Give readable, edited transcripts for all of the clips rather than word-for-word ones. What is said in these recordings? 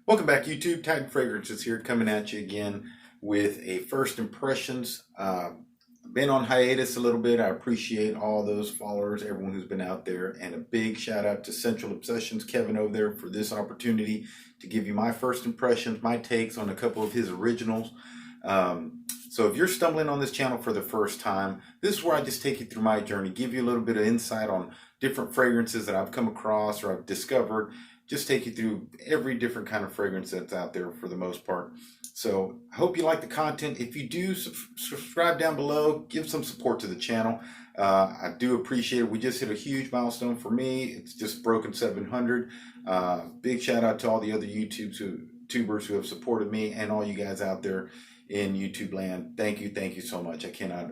Welcome back, YouTube. Titan Fragrances here, coming at you again with a first impressions. Been on hiatus a little bit. I appreciate all those followers, everyone who's been out there, and a big shout out to SCENTual Obsessions, Kevin over there, for this opportunity to give you my first impressions, my takes on a couple of his originals. So if you're stumbling on this channel for the first time, this is where I just take you through my journey, give you a little bit of insight on different fragrances that I've come across or I've discovered. Just take you through every different kind of fragrance that's out there for the most part. So I hope you like the content. If you do, subscribe down below, give some support to the channel. I do appreciate it. We just hit a huge milestone for me. It's just broken 700. Big shout out to all the other YouTubers who have supported me, and all you guys out there in YouTube land. Thank you so much. I cannot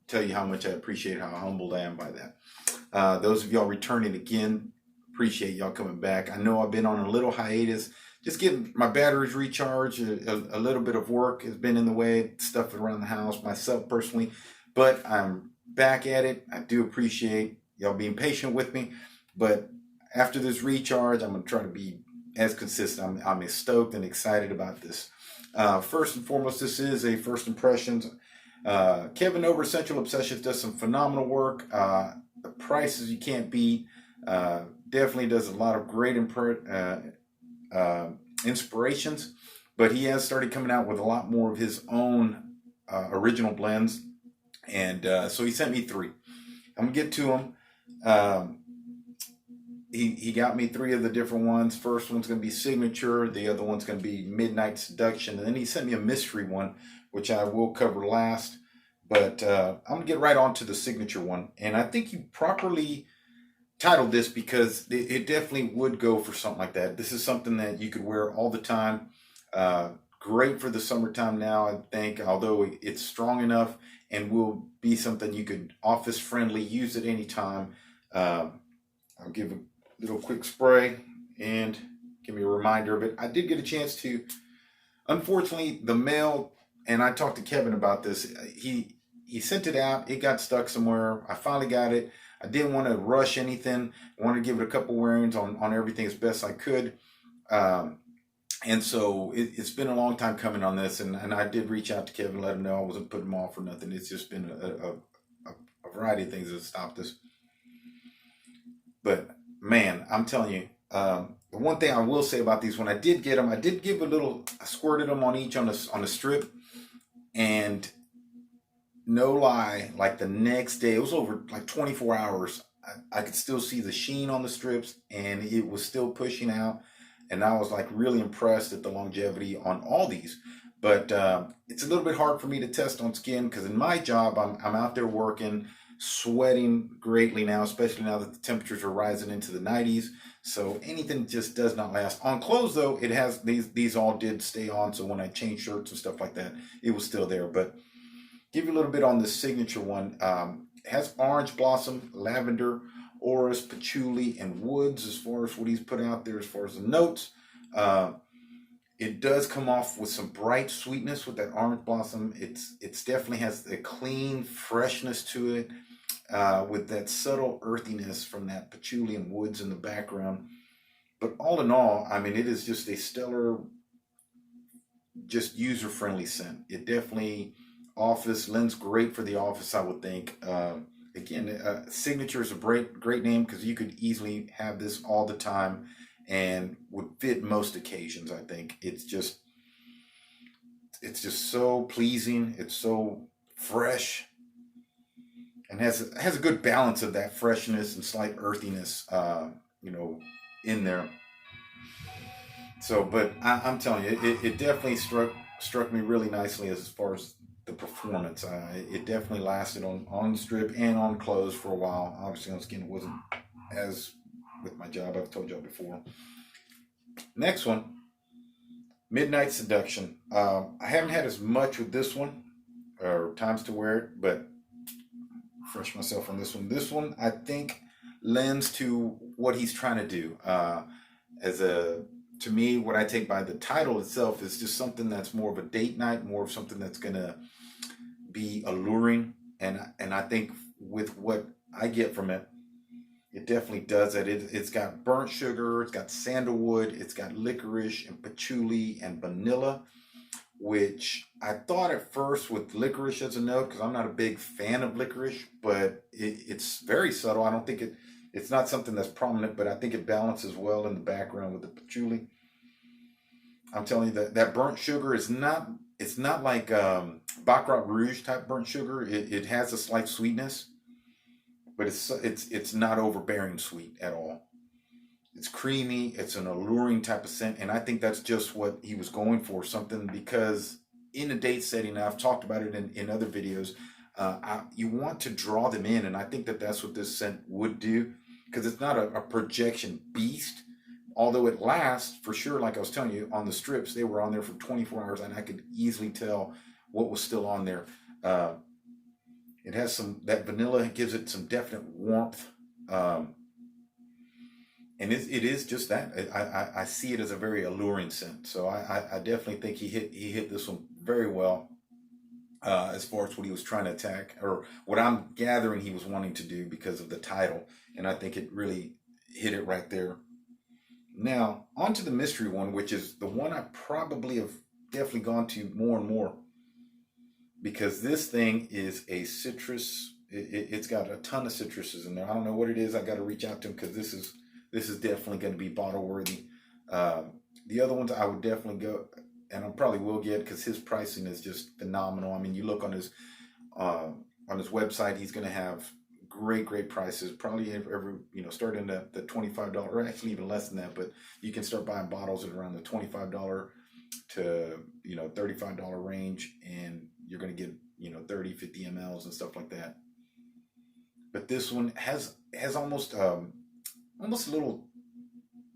tell you how much I appreciate, how humbled I am by that. Those of y'all returning again, appreciate y'all coming back. I know I've been on a little hiatus, just getting my batteries recharged. A little bit of work has been in the way, stuff around the house, myself personally, but I'm back at it. I do appreciate y'all being patient with me, but after this recharge, I'm going to try to be as consistent. I'm as stoked and excited about this. First and foremost, this is a first impressions. Kevin over SCENTual Obsessions does some phenomenal work. The prices you can't beat. Definitely does a lot of great inspirations, but he has started coming out with a lot more of his own original blends, and so he sent me 3. I'm gonna get to them. He got me 3 of the different ones. First one's gonna be Signature, the other one's gonna be Midnight Seduction, and then he sent me a mystery one, which I will cover last. But I'm gonna get right on to the Signature one, and I think he properly titled this because it definitely would go for something like that. This is something that you could wear all the time. Great for the summertime now, I think, although it's strong enough and will be something you could office friendly, use at any time. I'll give a little quick spray and give me a reminder of it. I did get a chance to, unfortunately, the mail, and I talked to Kevin about this, he sent it out, it got stuck somewhere. I finally got it. I didn't want to rush anything. I wanted to give it a couple wearings on everything as best I could. And so it's been a long time coming on this. And I did reach out to Kevin, let him know I wasn't putting him off or nothing. It's just been a variety of things that stopped us. But man, I'm telling you, the one thing I will say about these, when I did get them, I did give I squirted them on each on a strip. And no lie, like the next day, it was over like 24 hours. I could still see the sheen on the strips, and it was still pushing out. And I was like really impressed at the longevity on all these. But it's a little bit hard for me to test on skin because in my job, I'm out there working, sweating greatly now, especially now that the temperatures are rising into the 90s. So anything just does not last. On clothes, though, it has these all did stay on. So when I changed shirts and stuff like that, it was still there. But give you a little bit on the Signature one. It has orange blossom, lavender, orris, patchouli, and woods as far as what he's put out there as far as the notes. It does come off with some bright sweetness with that orange blossom. It's definitely has a clean freshness to it, with that subtle earthiness from that patchouli and woods in the background. But all in all, I mean, it is just a stellar, just user-friendly scent. It definitely lends great for the office, I would think. Again, Signature is a great name because you could easily have this all the time and would fit most occasions. I think it's just so pleasing. It's so fresh and has a good balance of that freshness and slight earthiness, in there. So, but I'm telling you, it definitely struck me really nicely as far as the performance. It definitely lasted on strip and on clothes for a while. Obviously on skin it wasn't, as with my job I've told y'all before. Next one, Midnight Seduction. I haven't had as much with this one or times to wear it, but refresh myself on this one. This one I think lends to what he's trying to do. To me, what I take by the title itself is just something that's more of a date night, more of something that's gonna be alluring, and I think with what I get from it, It definitely does that. It's got burnt sugar, it's got sandalwood, it's got licorice and patchouli and vanilla, which I thought at first with licorice as a note, because I'm not a big fan of licorice, but it's very subtle. I don't think it's not something that's prominent, but I think it balances well in the background with the patchouli. I'm telling you that that burnt sugar is not, it's not like Baccarat Rouge type burnt sugar. It has a slight sweetness, but it's not overbearing sweet at all. It's creamy. It's an alluring type of scent, and I think that's just what he was going for. Something because in a date setting, I've talked about it in other videos. You want to draw them in, and I think that that's what this scent would do because it's not a projection beast. Although it lasts for sure, like I was telling you on the strips, they were on there for 24 hours, and I could easily tell what was still on there. Uh, it has some that vanilla gives it some definite warmth. Um, and it is just that. I see it as a very alluring scent. So I definitely think he hit this one very well as far as what he was trying to attack, or what I'm gathering he was wanting to do because of the title. And I think it really hit it right there. Now, on to the mystery one, which is the one I probably have definitely gone to more and more because this thing is a citrus. It's got a ton of citruses in there. I don't know what it is. I got to reach out to him because this is definitely going to be bottle worthy. The other ones I would definitely go, and I probably will get because his pricing is just phenomenal. I mean, you look on his website, he's going to have great prices. Probably every starting at the $25, or actually even less than that. But you can start buying bottles at around the $25 to $35 range, and you're going to get 30, 50 mLs and stuff like that. But this one has almost almost a little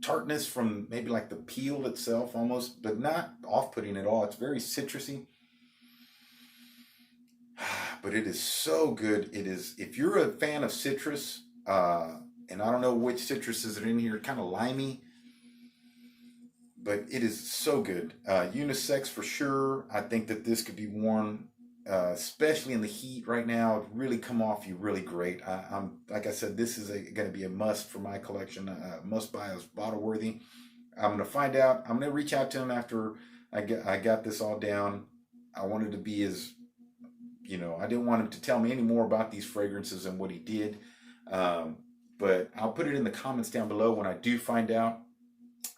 tartness from maybe like the peel itself almost, but not off-putting at all. It's very citrusy, but it is so good. It is, if you're a fan of citrus, and I don't know which citruses are in here, kind of limey, but it is so good. Unisex for sure. I think that this could be worn, especially in the heat right now. It really come off you really great. I'm like I said, this is going to be a must for my collection. Must buy as bottle worthy. I'm going to find out. I'm going to reach out to him after I got this all down. I wanted to be as I didn't want him to tell me any more about these fragrances and what he did. But I'll put it in the comments down below when I do find out.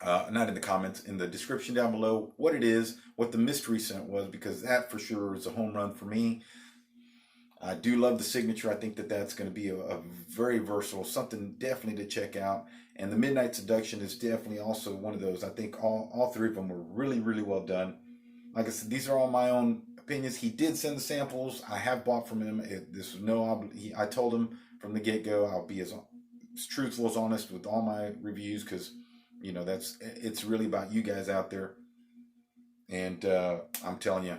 Not in the comments, in the description down below, what it is, what the mystery scent was, because that for sure is a home run for me. I do love the signature. I think that that's going to be a very versatile, something definitely to check out. And the Midnight Seduction is definitely also one of those. I think all three of them were really well done. Like I said, these are all my own opinions. He did send the samples. I have bought from him. This was I told him from the get-go I'll be as truthful, as honest with all my reviews, because it's really about you guys out there. And I'm telling you,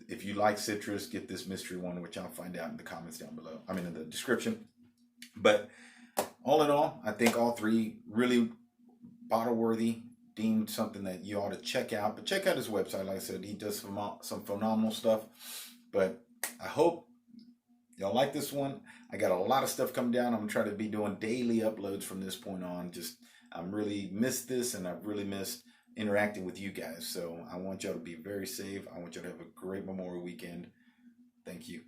if you like citrus, get this mystery one, which I'll find out in the comments down below. I mean, in the description. But all in all, I think all three really bottle worthy, deemed something that you ought to check out. But check out his website. Like I said, he does some phenomenal stuff. But I hope y'all like this one. I got a lot of stuff coming down. I'm going to try to be doing daily uploads from this point on. I'm really missed this, and I've really missed interacting with you guys. So I want y'all to be very safe. I want y'all to have a great Memorial weekend. Thank you.